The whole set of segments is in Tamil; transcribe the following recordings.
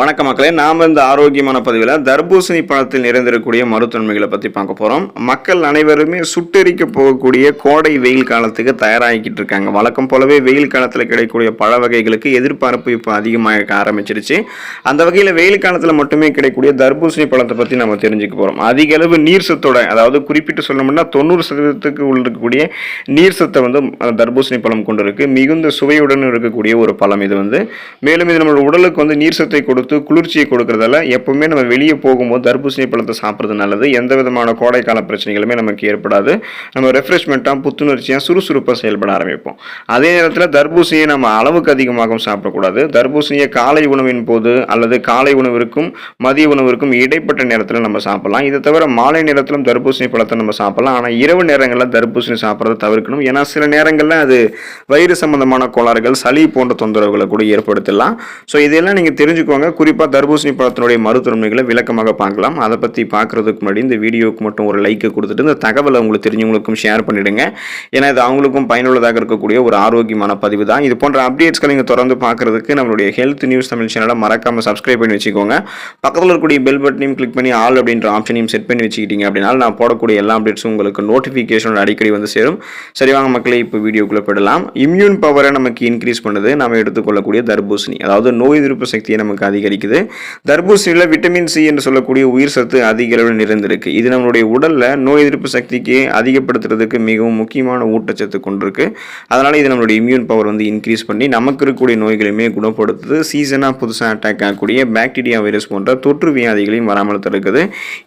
வணக்க மக்களே, நாம இந்த ஆரோக்கியமான பதிவில் தர்பூசணி பழத்தில் நிறைந்திருக்கக்கூடிய மருத்துவன்மைகளை பற்றி பார்க்க போகிறோம். மக்கள் அனைவருமே சுட்டெரிக்க போகக்கூடிய கோடை வெயில் காலத்துக்கு தயாராகிக்கிட்டு இருக்காங்க. வழக்கம் போலவே வெயில் காலத்தில் கிடைக்கக்கூடிய பழ வகைகளுக்கு எதிர்பார்ப்பு இப்போ அதிகமாக ஆரம்பிச்சிருச்சு. அந்த வகையில் வெயில் காலத்தில் மட்டுமே கிடைக்கக்கூடிய தர்பூசணி பழத்தை பற்றி நம்ம தெரிஞ்சுக்க போகிறோம். அதிக அளவு நீர் சத்தோட, அதாவது குறிப்பிட்டு சொல்லணும்னா 90% உள்ள இருக்கக்கூடிய நீர் சத்தை தர்பூசணி பழம் கொண்டு இருக்கு. மிகுந்த சுவையுடன் இருக்கக்கூடிய ஒரு பழம் இது. மேலும் இது நம்ம உடலுக்கு நீர் சத்தை குளிர்ச்சியை கொடுக்கறதால எப்பவுமே நம்ம வெளியே போகும்போது தர்பூசணி பழத்தை சாப்பிட்றது நல்லது. எந்த விதமான கோடைக்கால பிரச்சனைகளுமே நமக்கு ஏற்படாது. நம்ம ரெஃப்ரெஷ்மெண்ட்டாக புத்துணர்ச்சியாக சுறுசுறுப்பாக செயல்பட ஆரம்பிப்போம். அதே நேரத்தில் தர்பூசணியை நம்ம அளவுக்கு அதிகமாகவும் சாப்பிடக்கூடாது. தர்பூசணியை காலை உணவின் போது அல்லது காலை உணவிற்கும் மதிய உணவிற்கும் இடைப்பட்ட நேரத்தில் நம்ம சாப்பிடலாம். இதை தவிர மாலை நேரத்திலும் தர்பூசணி பழத்தை நம்ம சாப்பிடலாம். ஆனால் இரவு நேரங்களில் தர்பூசணி சாப்பிட்றத தவிர்க்கணும். ஏன்னா சில நேரங்களில் அது வயிறு சம்பந்தமான கோளாறுகள், சளி போன்ற தொந்தரவுகளை கூட ஏற்படுத்தலாம். ஸோ இதெல்லாம் நீங்கள் தெரிஞ்சுக்கோங்க. குறிப்பாக தர்பூசணி பழத்தினுடைய மருத்துவமைகளை விளக்கமாக பார்க்கலாம். அதை பற்றி பார்க்குறதுக்கு முன்னாடி இந்த வீடியோவுக்கு மட்டும் ஒரு லைக்கை கொடுத்துட்டு இந்த தகவலை உங்களுக்கு தெரிஞ்சவங்களுக்கும் ஷேர் பண்ணிவிடுங்க. ஏன்னா இது அவங்களுக்கும் பயனுள்ளதாக இருக்கக்கூடிய ஒரு ஆரோக்கியமான பதிவு தான். இது போன்ற அப்டேட்ஸ்களை நீங்கள் தொடர்ந்து பார்க்குறதுக்கு நம்மளுடைய ஹெல்த் நியூஸ் தமிழ் சேனலை மறக்காமல் சப்ஸ்கிரைப் பண்ணி வச்சுக்கோங்க. பக்கத்தில் இருக்கக்கூடிய பெல் பட்டனையும் கிளிக் பண்ணி ஆல் அப்படின்ற ஆப்ஷனையும் செட் பண்ணி வச்சுக்கிட்டீங்க அப்படின்னா நான் போடக்கூடிய எல்லா அப்டேட்ஸும் உங்களுக்கு நோட்டிஃபிகேஷன் அடிக்கடி சேரும். சரி வாங்க மக்களே, இப்போ வீடியோக்குள்ளே போயிடலாம். இம்யூன் பவரை நமக்கு இன்க்ரீஸ் பண்ணுது நம்ம எடுத்துக்கொள்ளக்கூடிய தர்பூசணி, அதாவது நோய் எதிர்ப்பு சக்தியை நமக்கு அதிகரிக்குது. தர்பூசணியில் விட்டமின் சி என்று சொல்லக்கூடிய உயிர் சத்து அதிக அளவில் நிறைந்திருக்கு. இது நம்மளுடைய உடல்ல நோய் எதிர்ப்பு சக்திக்கு அதிகப்படுத்துறதுக்கு மிகவும் முக்கியமான ஊட்டச்சத்து கொண்டிருக்கு. அதனால இது நம்மளுடைய இம்யூன் பவர் இன்க்ரீஸ் பண்ணி நமக்கு இருக்கக்கூடிய நோய்களையுமே குணப்படுத்துது. சீசனாக புதுசாக அட்டாக் ஆகக்கூடிய பாக்டீரியா, வைரஸ் போன்ற தொற்று வியாதிகளையும் வராமல் தடுக்குது.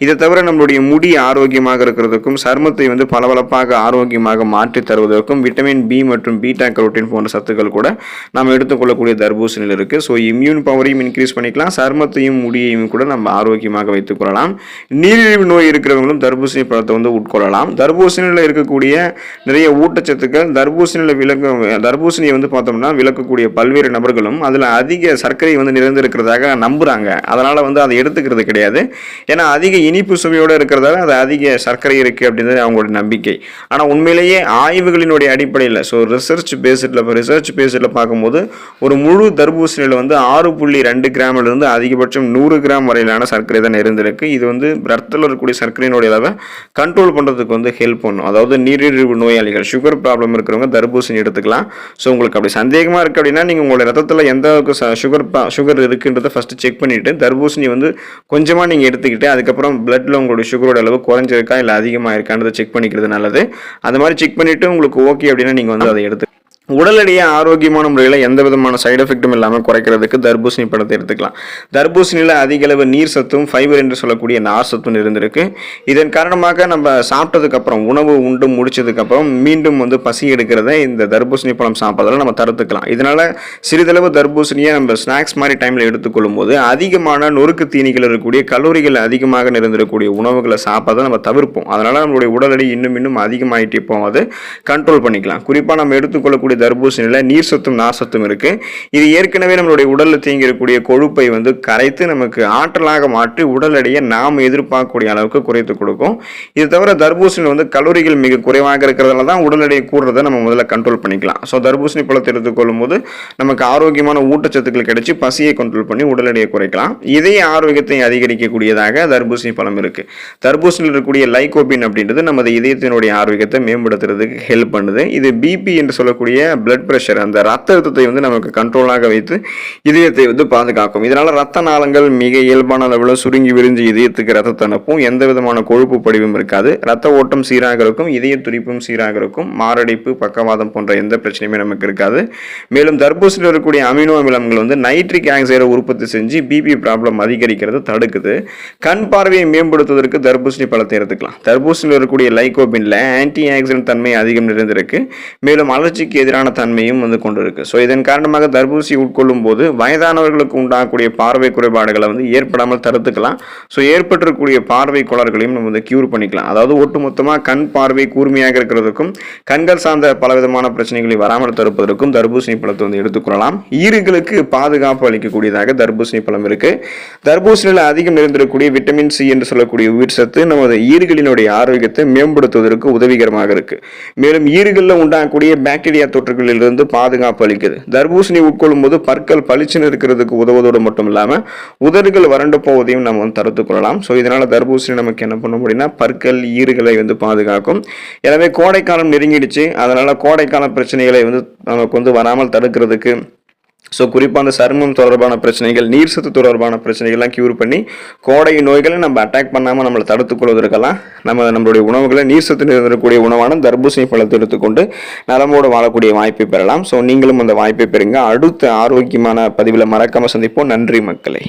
இதை தவிர நம்மளுடைய முடி ஆரோக்கியமாக இருக்கிறதுக்கும் சருமத்தை பளபளப்பாக ஆரோக்கியமாக மாற்றி தருவதற்கும் விட்டமின் பி மற்றும் பீட்டா கரோட்டின் போன்ற சத்துக்கள் கூட நாம் எடுத்துக்கொள்ளக்கூடிய தர்பூசணியில் இருக்கு. ஸோ இம்யூன் பவரையும் இன்க்ரீஸ் பண்ணிக்கலாம், சருமத்தையும் முடியையும் கூட நம்ம ஆரோக்கியமாக வைத்துக் கொள்ளலாம். நீரிழிவு நோய் இருக்கிறவங்களும் தர்பூசணி பழத்தை உட்கொள்ளலாம். தர்பூசணியில் இருக்கக்கூடிய நிறைய ஊட்டச்சத்துக்கள் தர்பூசணியை பார்த்தோம்னா விளக்கக்கூடிய பல்வேறு நபர்களும் அதில் அதிக சர்க்கரை நிறைந்திருக்கிறதாக நம்புறாங்க. அதனால அதை எடுத்துக்கிறது கிடையாது. ஏன்னா அதிக இனிப்பு சுவையோடு இருக்கிறதால அது அதிக சர்க்கரை இருக்கு அப்படின்றது அவங்களோட நம்பிக்கை. ஆனால் உண்மையிலேயே ஆய்வுகளினுடைய அடிப்படையில் ரிசர்ச் பேஸ்டில் பார்க்கும்போது ஒரு முழு தர்பூசணியில் 6.2 கிராமிலிருந்து அதிகபட்சம் 100 கிராம் வரையிலான சர்க்கரை தான் இருந்திருக்கு. இது ரத்தத்தில் இருக்கக்கூடிய சர்க்கரையினுடைய அளவை கண்ட்ரோல் பண்ணுறதுக்கு ஹெல்ப் பண்ணும். அதாவது நீரிழிவு நோயாளிகள், சுகர் ப்ராப்ளம் இருக்கிறவங்க தர்பூசணி எடுத்துக்கலாம். ஸோ உங்களுக்கு அப்படி சந்தேகமாக இருக்குது அப்படின்னா நீங்கள் உங்களுடைய ரத்தத்தில் எந்த அளவுக்கு சுகர் இருக்குன்றதை ஃபஸ்ட்டு செக் பண்ணிவிட்டு தர்பூசணி கொஞ்சமாக நீங்கள் எடுத்துக்கிட்டு அதுக்கப்புறம் பிளட்டில் உங்களுடைய சுகரோட அளவு குறைஞ்சிருக்கா இல்லை அதிகமாக இருக்கான்றதை செக் பண்ணிக்கிறது நல்லது. அது மாதிரி செக் பண்ணிவிட்டு உங்களுக்கு ஓகே அப்படின்னா நீங்கள் அதை எடுத்து உடல் எடையை ஆரோக்கியமான முறையில் எந்த விதமான சைடு எஃபெக்டும் இல்லாமல் குறைக்கிறதுக்கு தர்பூசணி பழத்தை எடுத்துக்கலாம். தர்பூசணியில் அதிக அளவு நீர் சத்தும் ஃபைபர் என்று சொல்லக்கூடிய நார் சத்தும் இருந்திருக்கு. இதன் காரணமாக நம்ம சாப்பிட்டதுக்கப்புறம், உணவு உண்டு முடிச்சதுக்கப்புறம் மீண்டும் பசி எடுக்கிறத இந்த தர்பூசணி பழம் சாப்பிட்றதால நம்ம தடுத்துக்கலாம். இதனால் சிறிதளவு தர்பூசணியை நம்ம ஸ்நாக்ஸ் மாதிரி டைமில் எடுத்துக்கொள்ளும் போது அதிகமான நொறுக்கு தீனிகள் இருக்கக்கூடிய கலோரிகள் அதிகமாக நிறைந்திருக்கக்கூடிய உணவுகளை சாப்பிட்றதை நம்ம தவிர்ப்போம். அதனால் நம்மளுடைய உடல் எடை இன்னும் அதிகமாகிட்டே போகாது கண்ட்ரோல் பண்ணிக்கலாம். குறிப்பாக நம்ம எடுத்துக்கொள்ளக்கூடிய தர்பூசணியில நீர் சத்தும் நார் சத்தும் இருக்கு. இது ஏற்கனவே நம்மளுடைய உடல்ல தேங்கி இருக்கக்கூடிய கொழுப்பை கரைத்து நமக்கு ஆற்றலாக மாற்றி உடல் எடையை நாம் எதிர்பார்க்கக்கூடிய அளவுக்கு குறைத்து கொடுக்கும். இது தவிர தர்பூசணி கலோரிகள் மிக குறைவாக இருக்கிறதால தான் உடல் எடையை கூடுறதை நம்ம முதல்ல கண்ட்ரோல் பண்ணிக்கலாம். ஸோ தர்பூசணி பழத்தை எடுத்துக்கொள்ளும் போது நமக்கு ஆரோக்கியமான ஊட்டச்சத்துக்கள் கிடைச்சி பசியை கண்ட்ரோல் பண்ணி உடல் எடையை குறைக்கலாம். இதய ஆரோக்கியத்தை அதிகரிக்கக்கூடியதாக தர்பூசணி பழம் இருக்கு. தர்பூசணியில் இருக்கக்கூடிய லைகோபின் அப்படின்றது நமது இதயத்தினுடைய ஆரோக்கியத்தை மேம்படுத்துறதுக்கு ஹெல்ப் பண்ணுது. இது பிபி என்று சொல்லக்கூடிய பிளட் பிரஷர், அந்த ரத்த அழுத்தத்தை நமக்கு கண்ட்ரோலாக வைத்து இதயத்தை பாதுகாக்கும். இதனால ரத்த நாளங்கள் மிக இயல்பான அளவில் சுருங்கி விரிஞ்சு இதயத்துக்கு ரத்தத்தை அனுப்பும். எந்த விதமான கொழுப்பு படிவும் இருக்காது. ரத்த ஓட்டம் சீராக இருக்கும், இதய துடிப்பும் சீராக இருக்கும். மாரடைப்பு, பக்கவாதம் போன்ற எந்த பிரச்சனையுமே நமக்கு இருக்காது. மேலும் தர்பூசணியில் இருக்கக்கூடிய அமினோ அமிலங்கள் நைட்ரிக் ஆக்சைடை உற்பத்தி செஞ்சு பிபி ப்ராப்ளம் அதிகரிக்கிறது தடுக்குது. கண் பார்வையை மேம்படுத்துவதற்கு தர்பூசணி பழத்தை எடுத்துக்கலாம். தர்பூசணியில் இருக்கக்கூடிய லைகோபின்ல ஆன்டி ஆக்சிடென்ட் தன்மை அதிகம் நிறைந்திருக்கு. மேலும் அலர்ஜிக்கு எதிரான தன்மையும் கொண்டிருக்கு. ஸோ இதன் காரணமாக தர்பூசணி உட்கொள்ளும் போது வயதானவர்களுக்கு உண்டாகக்கூடிய பார்வை குறைபாடுகளை ஏற்படாமல் தடுத்துக்கலாம். ஸோ ஏற்பட்டிருக்கக்கூடிய பார்வை கோளாறுகளையும் நம்ம கியூர் பண்ணிக்கலாம். அதாவது ஒட்டுமொத்தமாக கண் பார்வை கூர்மையாக இருக்கிறதுக்கும் கண்கள் சார்ந்த பலவிதமான பிரச்சனைகளை வராமல் தடுப்பதற்கும் தர்பூசணி பழத்தை எடுத்துக்கொள்ளலாம். ஈறுகளுக்கு பாதுகாப்பு அளிக்கக்கூடியதாக தர்பூசணி பழம் இருக்கு. தர்பூசணியில் அதிகம் நிறைந்திருக்கக்கூடிய விட்டமின் சி என்று சொல்லக்கூடிய உயிர் சத்து நமது ஈறுகளினுடைய ஆரோக்கியத்தை மேம்படுத்துவதற்கு உதவிகரமாக இருக்கு. மேலும் ஈறுகளில் உண்டாகக்கூடிய பாக்டீரியா தொற்று தொற்றுகளிலிருந்து பாதுகாப்பு அளிக்குது. தர்பூசணி உட்கொள்ளும் போது பற்கள் பளிச்சுன்னு இருக்கிறதுக்கு உதவுவதோடு மட்டும் இல்லாமல் உதடுகள் வறண்டு போவதையும் நம்ம வந்து தடுத்துக் கொள்ளலாம். ஸோ இதனால் தர்பூசணி நமக்கு என்ன பண்ண முடியும்னா பற்கள் ஈறுகளை வந்து பாதுகாக்கும். எனவே கோடைக்காலம் நெருங்கிடுச்சு. அதனால் கோடைக்கால பிரச்சனைகளை வந்து நமக்கு வந்து வராமல் தடுக்கிறதுக்கு குறிப்பாக அந்த சருமம் தொடர்பான பிரச்சனைகள், நீர் சத்து தொடர்பான பிரச்சனைகள்லாம் க்யூர் பண்ணி கோடை நோய்களை நம்ம அட்டாக் பண்ணாமல் நம்மளை தடுத்துக் கொள்வதற்கெல்லாம் நம்மளுடைய உணவுகளை நீர் சத்து நிறைந்திருக்கக்கூடிய உணவான தர்பூசணி பழத்தை எடுத்துக்கொண்டு நலமோடு வாழக்கூடிய வாய்ப்பை பெறலாம். ஸோ நீங்களும் அந்த வாய்ப்பை பெறுங்க. அடுத்த ஆரோக்கியமான பதிவில் மறக்காமல் சந்திப்போம். நன்றி மக்களே.